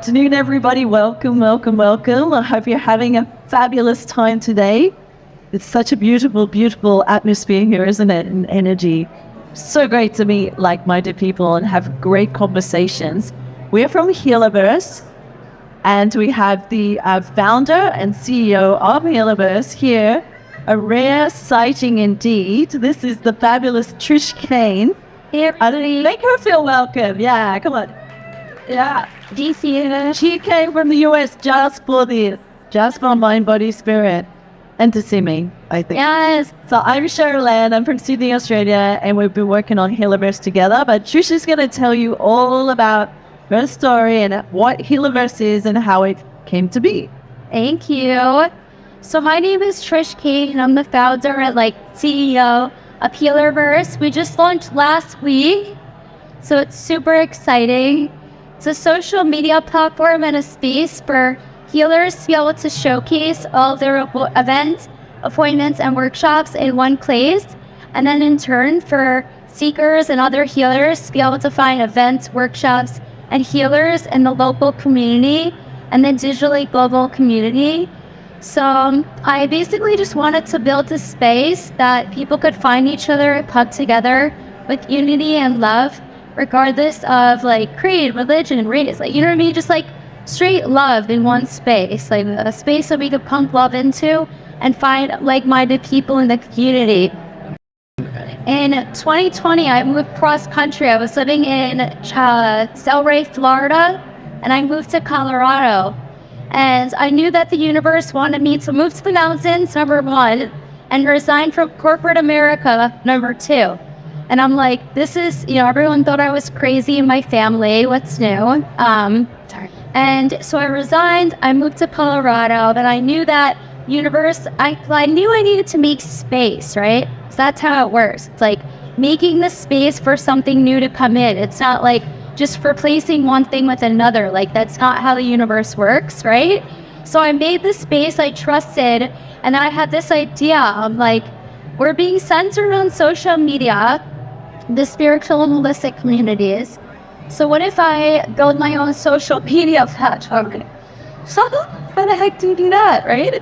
afternoon, everybody. Welcome, welcome, welcome. I hope you're having a fabulous time today. It's such a beautiful, beautiful atmosphere here, isn't it? And energy. So great to meet like-minded people and have great conversations. We're from Healerverse, and we have the founder and CEO of Healerverse here. A rare sighting indeed. This is the fabulous Trish Kane. Here, make her feel welcome. Yeah, come on. Yeah, she came from the US just for Mind, Body, Spirit, and to see me, I think. Yes. So I'm Cheryl Ann, I'm from Sydney, Australia, and we've been working on Healerverse together, but Trish is going to tell you all about her story and what Healerverse is and how it came to be. Thank you. So my name is Trish Kane, and I'm the founder and CEO of Healerverse. We just launched last week, so it's super exciting. It's a social media platform and a space for healers to be able to showcase all their events, appointments, and workshops in one place. And then in turn for seekers and other healers to be able to find events, workshops, and healers in the local community and the digitally global community. So I basically just wanted to build a space that people could find each other, come together with unity and love, regardless of creed, religion, race, you know what I mean? Just straight love in one space, a space that we could pump love into and find like-minded people in the community. In 2020, I moved cross country. I was living in Delray, Florida, and I moved to Colorado. And I knew that the universe wanted me to move to the mountains, number one, and resign from corporate America, number two. And I'm like, this is, everyone thought I was crazy in my family. What's new? And so I resigned. I moved to Colorado, and I knew that universe, I knew I needed to make space, right? So that's how it works. It's making the space for something new to come in. It's not just replacing one thing with another. That's not how the universe works, right? So I made the space, I trusted, and I had this idea of we're being censored on social media, the spiritual and holistic communities. So what if I build my own social media platform? So how the heck do you do that, right?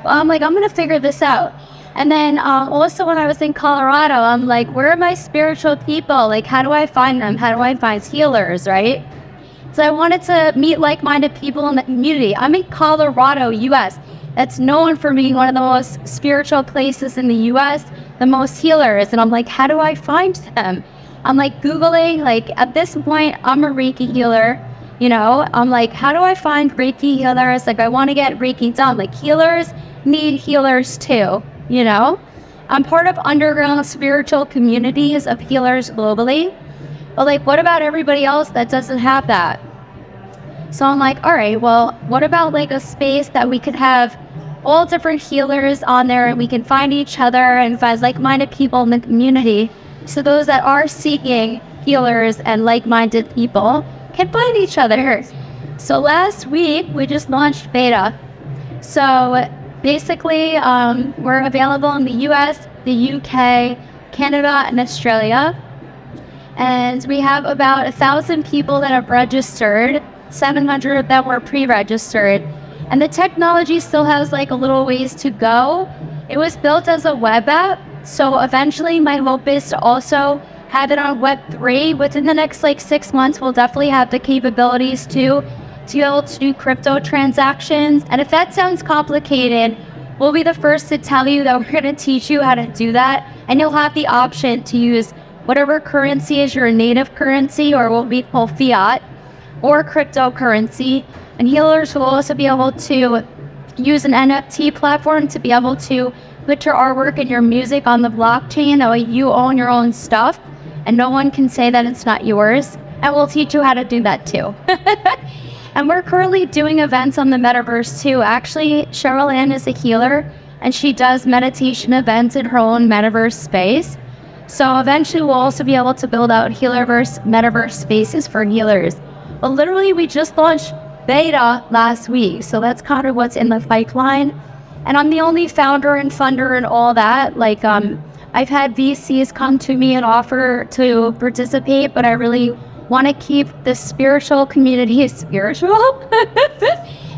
Well, I'm I'm gonna figure this out. And then also when I was in Colorado, I'm where are my spiritual people? How do I find them? How do I find healers, right? So I wanted to meet like-minded people in the community. I'm in Colorado, US. That's known for being one of the most spiritual places in the US, the most healers. And I'm how do I find them? I'm Googling, at this point, I'm a Reiki healer, I'm how do I find Reiki healers? I want to get Reiki done. Healers need healers too, I'm part of underground spiritual communities of healers globally. But what about everybody else that doesn't have that? So I'm all right, well, what about a space that we could have all different healers on there, and we can find each other and find like-minded people in the community, so those that are seeking healers and like-minded people can find each other. So last week we just launched beta. So basically we're available in the US, the UK, Canada, and Australia, and we have about 1,000 people that have registered. 700 of them were pre-registered. And the technology still has a little ways to go. It was built as a web app, so eventually my hope is to also have it on Web3. Within the next 6 months, we'll definitely have the capabilities to be able to do crypto transactions. And if that sounds complicated, we'll be the first to tell you that we're going to teach you how to do that. And you'll have the option to use whatever currency is your native currency, or what we call fiat, or cryptocurrency. And healers will also be able to use an NFT platform to be able to put your artwork and your music on the blockchain. That way you own your own stuff and no one can say that it's not yours. And we'll teach you how to do that too. And we're currently doing events on the metaverse too. Actually, Cheryl Ann is a healer and she does meditation events in her own metaverse space. So eventually we'll also be able to build out Healerverse metaverse spaces for healers. But literally we just launched beta last week, so that's kind of what's in the pipeline. And I'm the only founder and funder and all that. I've had VCs come to me and offer to participate, but I really want to keep the spiritual community spiritual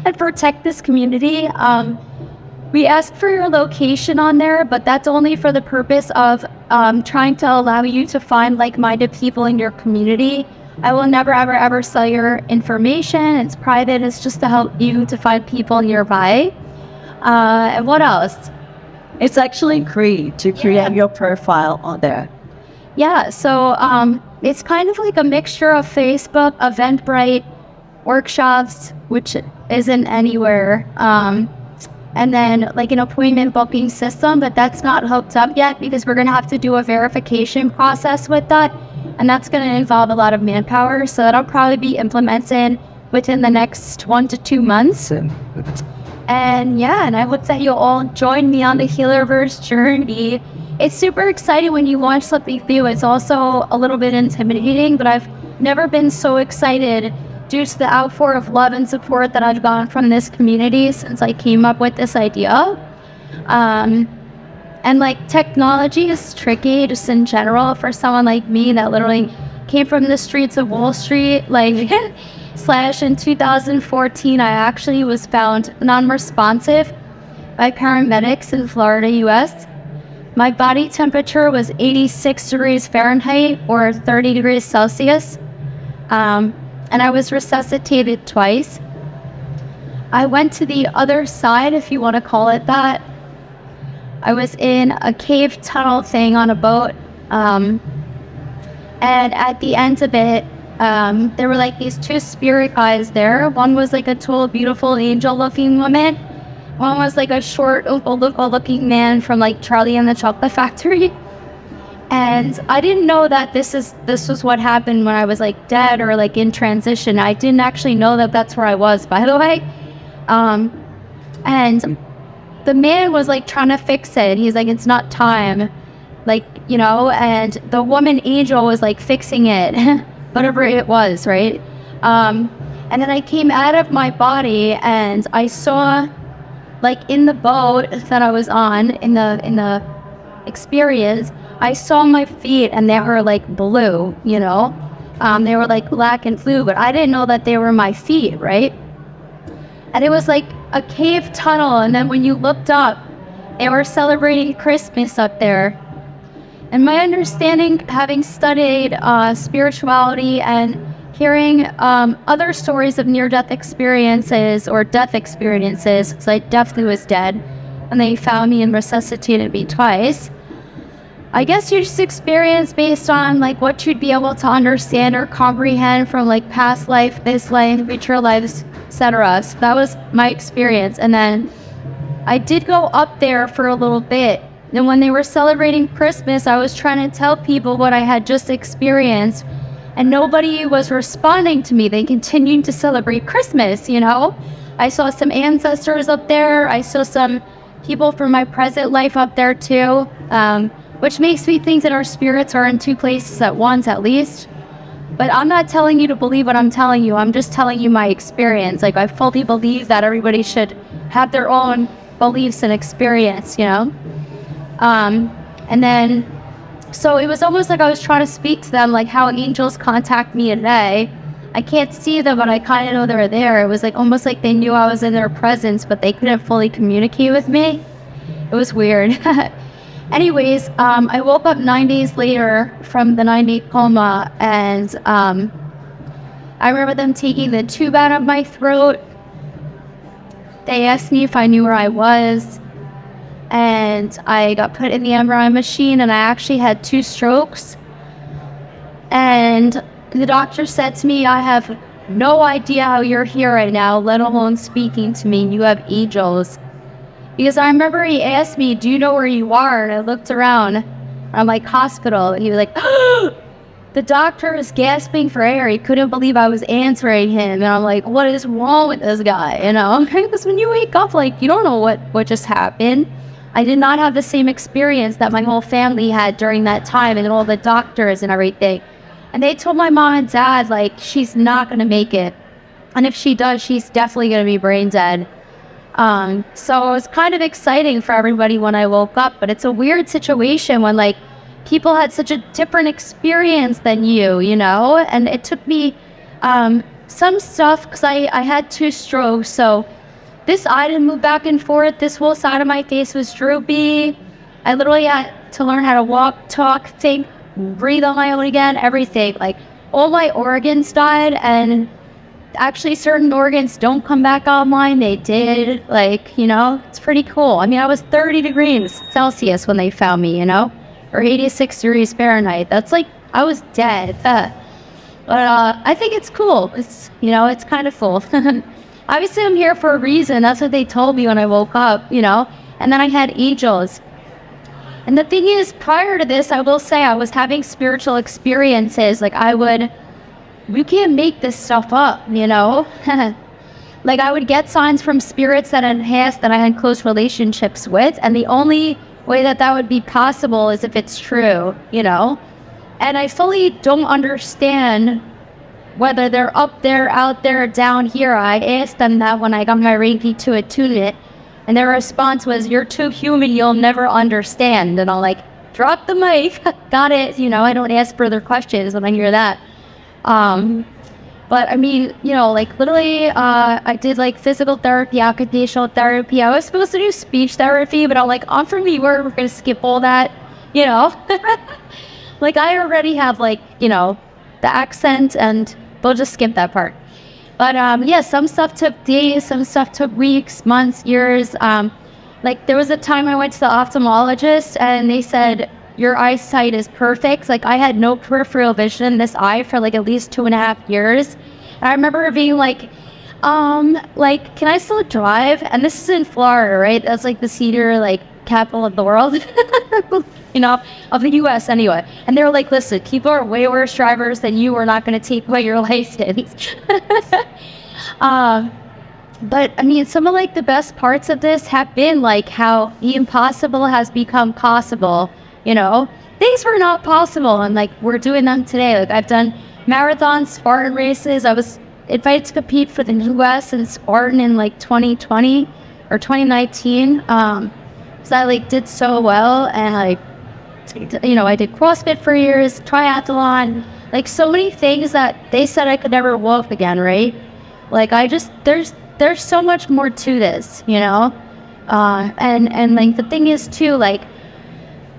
and protect this community, we ask for your location on there, but that's only for the purpose of trying to allow you to find like-minded people in your community. I will never, ever, ever sell your information. It's private. It's just to help you to find people nearby. And what else? It's actually free to create your profile on there. Yeah, so it's kind of like a mixture of Facebook, Eventbrite, workshops, which isn't anywhere, and then like an appointment booking system, but that's not hooked up yet because we're going to have to do a verification process with that, and that's going to involve a lot of manpower, so that'll probably be implemented within the next 1 to 2 months. And yeah, and I hope that you'll all join me on the Healerverse journey. It's super exciting when you launch something new. It's also a little bit intimidating, but I've never been so excited due to the outpour of love and support that I've gotten from this community since I came up with this idea. And like technology is tricky just in general for someone like me that literally came from the streets of Wall Street, like / in 2014, I actually was found non-responsive by paramedics in Florida, US. My body temperature was 86 degrees Fahrenheit or 30 degrees Celsius. And I was resuscitated twice. I went to the other side, if you want to call it that. I was in a cave tunnel thing on a boat. And at the end of it, there were like these 2 spirit guys there. One was like a tall, beautiful angel-looking woman. One was like a short, looking man from like Charlie and the Chocolate Factory. And I didn't know that this was what happened when I was like dead or like in transition. I didn't actually know that that's where I was, by the way. And the man was like trying to fix it. He's like, it's not time. Like, you know, and the woman angel was like fixing it, whatever it was, right? And then I came out of my body and I saw like in the boat that I was on, in the experience, I saw my feet and they were like blue, you know? They were like black and blue, but I didn't know that they were my feet, right? And it was like a cave tunnel, and then when you looked up, they were celebrating Christmas up there. And my understanding, having studied spirituality and hearing other stories of near-death experiences or death experiences, because I definitely was dead, and they found me and resuscitated me twice. I guess you just experience based on like what you'd be able to understand or comprehend from like past life, this life, future lives, etc. So that was my experience. And then I did go up there for a little bit. And when they were celebrating Christmas, I was trying to tell people what I had just experienced, and nobody was responding to me. They continued to celebrate Christmas, you know? I saw some ancestors up there. I saw some people from my present life up there too. Which makes me think that our spirits are in 2 places at once, at least. But I'm not telling you to believe what I'm telling you. I'm just telling you my experience. Like, I fully believe that everybody should have their own beliefs and experience, you know? And then, so it was almost like I was trying to speak to them, like how angels contact me today. I can't see them, but I kind of know they were there. It was like almost like they knew I was in their presence, but they couldn't fully communicate with me. It was weird. Anyways, I woke up 9 days later from the 9-day coma, and I remember them taking the tube out of my throat. They asked me if I knew where I was, and I got put in the MRI machine, and I actually had 2 strokes. And the doctor said to me, I have no idea how you're here right now, let alone speaking to me. You have angels. Because I remember he asked me, do you know where you are? And I looked around. I'm like, hospital. And he was like, the doctor was gasping for air. He couldn't believe I was answering him. And I'm like, what is wrong with this guy? You know, because when you wake up, like, you don't know what just happened. I did not have the same experience that my whole family had during that time, and all the doctors and everything. And they told my mom and dad, like, she's not going to make it. And if she does, she's definitely going to be brain dead. So it was kind of exciting for everybody when I woke up, but it's a weird situation when like people had such a different experience than you know? And it took me some stuff, because I had 2 strokes, so this eye didn't move back and forth. This whole side of my face was droopy. I literally had to learn how to walk, talk, think, breathe on my own again, everything. Like, all my organs died, and actually certain organs don't come back online. They did, like, you know, it's pretty cool. I mean, I was 30 degrees Celsius when they found me, you know, or 86 degrees Fahrenheit. That's like, I was dead. But I think it's cool. It's, you know, it's kind of cool. Obviously, I'm here for a reason. That's what they told me when I woke up, you know. And then I had angels. And the thing is, prior to this, I will say I was having spiritual experiences. Like, you can't make this stuff up, you know. Like, I would get signs from spirits that enhanced that I had close relationships with. And the only way that would be possible is if it's true, you know. And I fully don't understand whether they're up there, out there, down here. I asked them that when I got my Reiki to attune it, and their response was, "You're too human, you'll never understand." And I'll like, drop the mic, got it, you know, I don't ask further questions when I hear that. But I mean, you know, like literally, I did like physical therapy, occupational therapy. I was supposed to do speech therapy, but I'm like, for me, we're gonna skip all that, you know. Like, I already have, like, you know, the accent, and we'll just skip that part. But yeah, some stuff took days, some stuff took weeks, months, years. Like, there was a time I went to the ophthalmologist, and they said, "Your eyesight is perfect." Like, I had no peripheral vision in this eye for like at least 2.5 years. And I remember being like, can I still drive? And this is in Florida, right? That's like the cedar, like, capital of the world. You know, of the US anyway. And they were like, "Listen, people are way worse drivers than you. We're not going to take away your license." But I mean, some of like the best parts of this have been like how the impossible has become possible, you know. Things were not possible, and like we're doing them today. Like, I've done marathons, Spartan races. I was invited to compete for the US in Spartan in like 2020 or 2019. So I like did so well, and like, you know, I did CrossFit for years, triathlon, like so many things that they said I could never walk again, right? Like, there's so much more to this, you know? And like the thing is too, like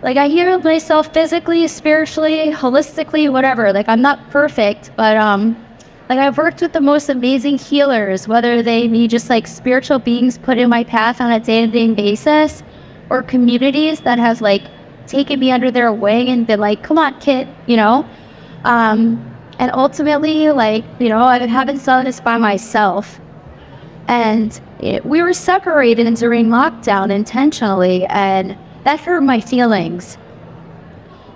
I heal myself physically, spiritually, holistically, whatever. Like, I'm not perfect, but like, I've worked with the most amazing healers, whether they be just like spiritual beings put in my path on a day-to-day basis, or communities that have like taken me under their wing and been like, "Come on, kid," you know? And ultimately, like, you know, I haven't done this by myself. And we were separated during lockdown intentionally, and that hurt my feelings.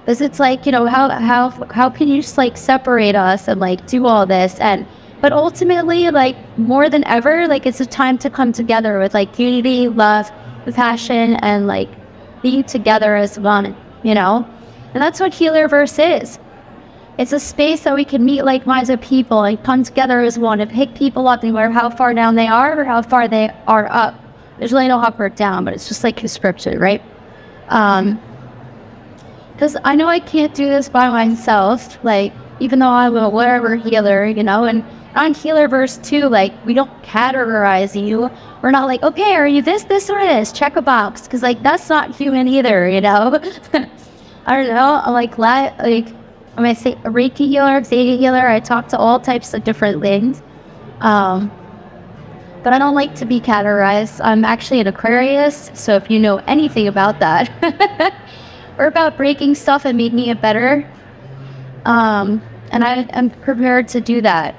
Because it's like, you know, how can you just like separate us and like do all this? But ultimately, like, more than ever, like, it's a time to come together with like unity, love, passion, and like being together as one, you know? And that's what Healerverse is. It's a space that we can meet like-minded people and come together as one and pick people up, no matter how far down they are or how far they are up. There's really no up or down, but it's just like conscription, right? Because I know I can't do this by myself, like, even though I'm a whatever healer, you know, and on Healerverse too, like, we don't categorize you. We're not like, "Okay, are you this, or this? Check a box," because like that's not human either, you know. I don't know. I'm like when I say a Reiki healer, Theta healer, I talk to all types of different things. But I don't like to be categorized. I'm actually an Aquarius, so if you know anything about that, or about breaking stuff and making it better, and I am prepared to do that.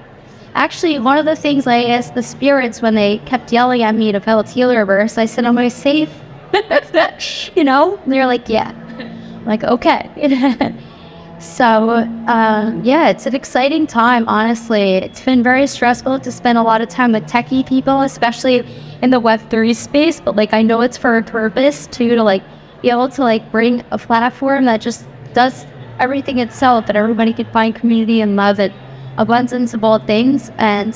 Actually, one of the things I asked the spirits when they kept yelling at me to build Healerverse, I said, "Am I safe?" You know, and they're like, "Yeah." I'm like, okay. So, yeah, it's an exciting time, honestly. It's been very stressful to spend a lot of time with techie people, especially in the Web3 space, but like, I know it's for a purpose too, to like be able to like bring a platform that just does everything itself, that everybody can find community and love and abundance of all things. And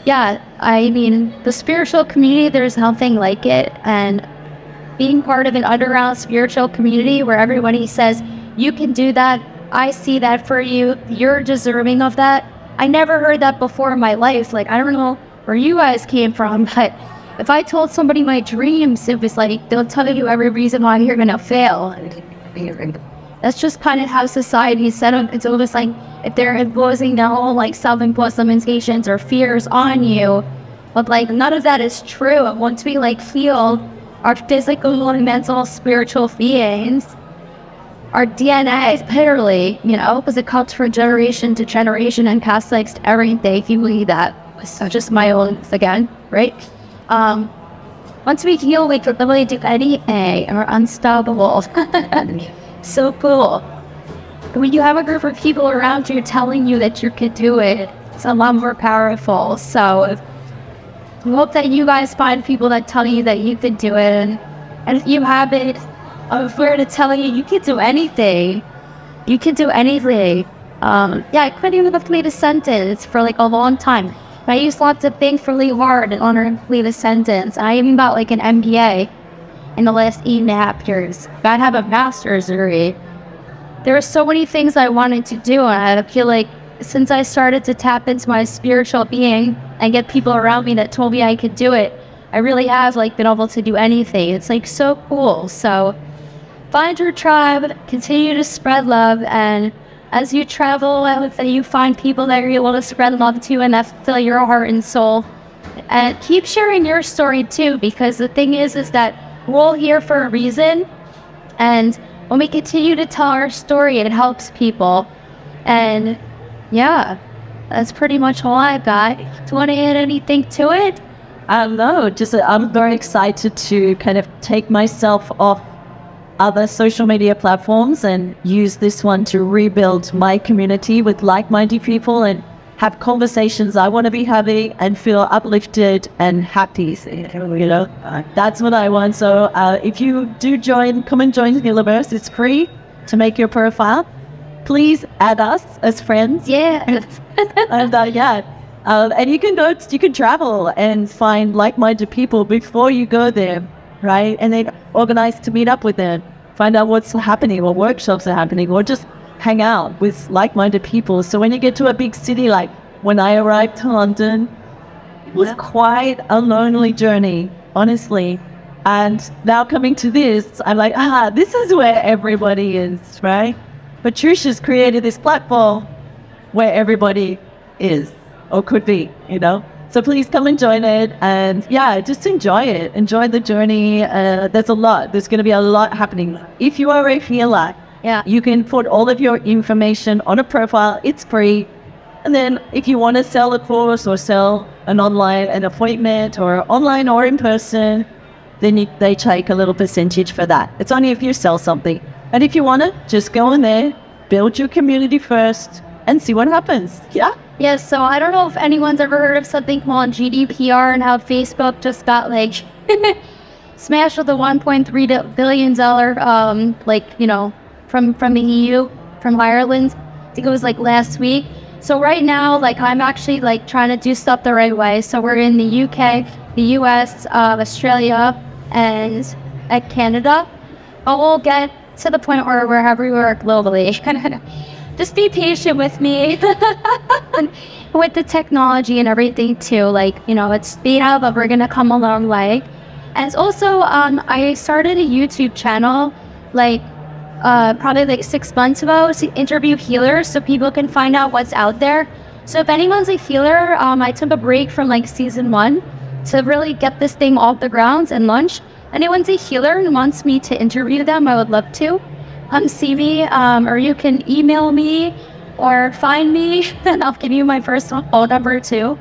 yeah, I mean, the spiritual community, there's nothing like it. And being part of an underground spiritual community where everybody says, You can do that. I see that for you. You're deserving of that. I never heard that before in my life. Like, I don't know where you guys came from, but if I told somebody my dreams, it was like, they'll tell you every reason why you're going to fail. That's just kind of how society is set up. It's almost like if they're imposing their whole like self-imposed limitations or fears on you, but like none of that is true. And once we like heal our physical and mental, spiritual beings, our DNA is literally, you know, because it comes from generation to generation and past lives to everything. If you believe that, so just my own again, right? Once we heal, we can literally do anything, and we're unstoppable. So cool. When you have a group of people around you telling you that you can do it, it's a lot more powerful. So I hope that you guys find people that tell you that you can do it. And if you have it, if we're to tell you can do anything, you can do anything. I couldn't even complete a sentence for like a long time. I used to have to think really hard in order to complete a sentence. I even got like an MBA in the last 8.5 years. I have a master's degree. There were so many things I wanted to do, and I feel like since I started to tap into my spiritual being and get people around me that told me I could do it, I really have like been able to do anything. It's like so cool. So find your tribe, continue to spread love, and as you travel, I hope that you find people that you're able to spread love to and that fill your heart and soul. And keep sharing your story too, because the thing is that we're all here for a reason. And when we continue to tell our story, it helps people. And yeah, that's pretty much all I got. Do you want to add anything to it? No, just I'm very excited to kind of take myself off other social media platforms and use this one to rebuild my community with like-minded people and have conversations I want to be having and feel uplifted and happy. You know, that's what I want. So if you do join, come and join Healerverse. It's free to make your profile. Please add us as friends. Yeah. And you can travel and find like-minded people before you go there, right? And then organize to meet up with them, find out what's happening, what workshops are happening, or just hang out with like-minded people. So when you get to a big city, like when I arrived to London, it was quite a lonely journey, honestly. And now coming to this, I'm like, this is where everybody is, right? But Trish has created this platform where everybody is or could be, you know? So please come and join it, and just enjoy it. Enjoy the journey. There's going to be a lot happening. If you are a healer, you can put all of your information on a profile. It's free. And then if you want to sell a course or sell an appointment or online or in person, then they take a little percentage for that. It's only if you sell something. And if you want to, just go in there, build your community first, and see what happens. Yes, so I don't know if anyone's ever heard of something called GDPR and how Facebook just got like smashed with a $1.3 billion from the EU, from Ireland. I think it was like last week. So right now, like I'm actually like trying to do stuff the right way. So we're in the UK, the US, Australia, and Canada. But we'll get to the point where we're everywhere globally. Just be patient with me with the technology and everything too. Like, you know, it's speed up, but we're gonna come a long way. And also, I started a YouTube channel probably like 6 months ago to interview healers so people can find out what's out there. So if anyone's a healer, I took a break from like season 1 to really get this thing off the ground and launch. Anyone's a healer and wants me to interview them, I would love to. Come see me, or you can email me or find me, and I'll give you my personal phone number too.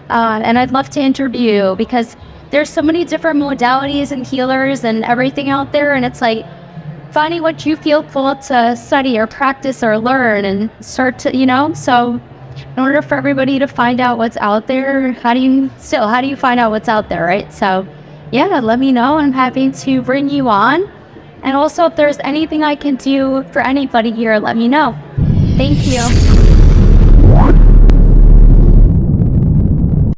And I'd love to interview you because there's so many different modalities and healers and everything out there, and it's like finding what you feel full to study or practice or learn and start to, so in order for everybody to find out what's out there, how do you find out what's out there, right? So let me know. I'm happy to bring you on. And also, if there's anything I can do for anybody here, let me know. Thank you.